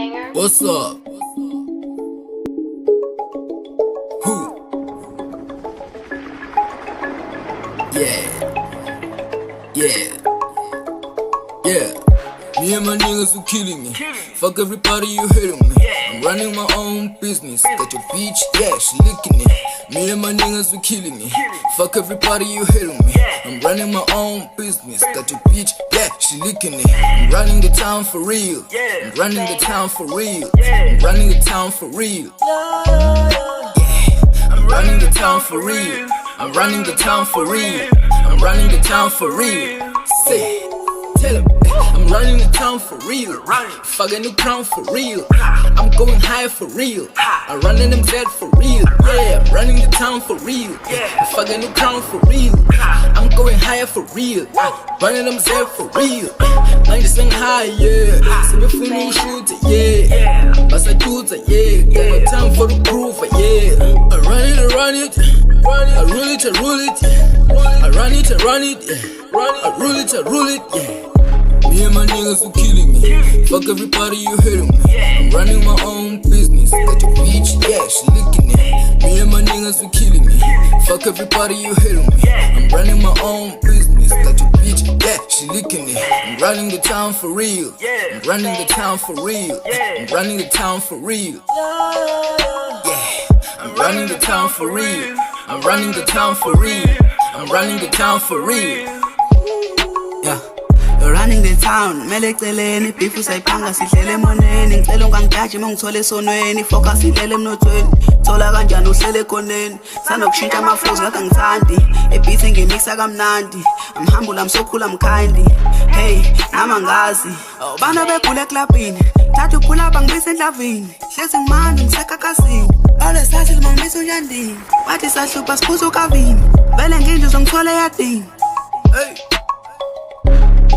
banger. What's up? Who? Yeah. Me and my niggas were killing me. Fuck everybody, you hating me. I'm running my own business. Got your bitch, yeah, she licking it. Me and my niggas were killing me. Fuck everybody, you hating me. I'm running my own business. Got your bitch, yeah, she licking it. I'm running the town for real. I'm running the town for real. I'm running the town for real. I'm running the town for real. I'm running the town for real. I'm running the town for real. Say, tell him. I'm running the town for real. Fucking the crown for real. I'm going high for real. I'm running them Z for real. Yeah, I'm running the town for real. Fucking the crown for real. I'm going higher for real. Running them Z for real. I'm just saying high, yeah. So we feeling shoot, yeah. But I do it, yeah. Got no time for the groove, yeah. I run it. I rule it. I rule it. I run it. I rule it, yeah. Me and my niggas were killing me. Fuck everybody, you hating me. I'm running my own business. Got your bitch, yeah, she licking it. Me and my niggas were killing me. Fuck everybody, you hating me. I'm running my own business. Got your bitch, yeah, she licking it. I'm running the town for real. I'm running the town for real. I'm running the town for real. Yeah, I'm running the town for real. I'm running the town for real. I'm running the town for real. Yeah. Running the town, mele eceleni, beef usayiphanga sidlele emoneni. Ngicela ungangidaji mangithole esonweni, focus idlele emnothweni. Thola kanjani uhlele ekhoneni, sanokushintsha ama-flows ngakho angithandi. Beat ngimixa kamnandi, I'm humble, I'm so cool, I'm kind. Hey, nama ngazi, bana begula eklabhini. Thatha uphula bangibisa endlavini, hlezi ngimandi ngisekakasini. Ole sathi ngimangibisa unjandini, bathi sahlupha siphuza ukavini. Vele nginje uzongithola eyadini. Hey.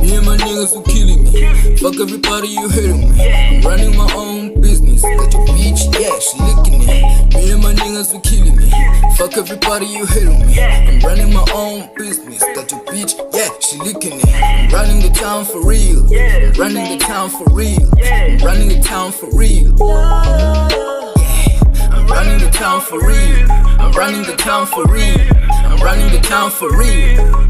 Me and my niggas were killing me. Fuck everybody, you hating me. I'm running my own business. Got your bitch, yeah, she licking it. Me and my niggas were killing me. Fuck everybody, you hating me. I'm running my own business. Got your bitch, yeah, she licking it. I'm running the town for real. I'm running the town for real. I'm running the town for real. Yeah, I'm running the town for real. I'm running the town for real. I'm running the town for real.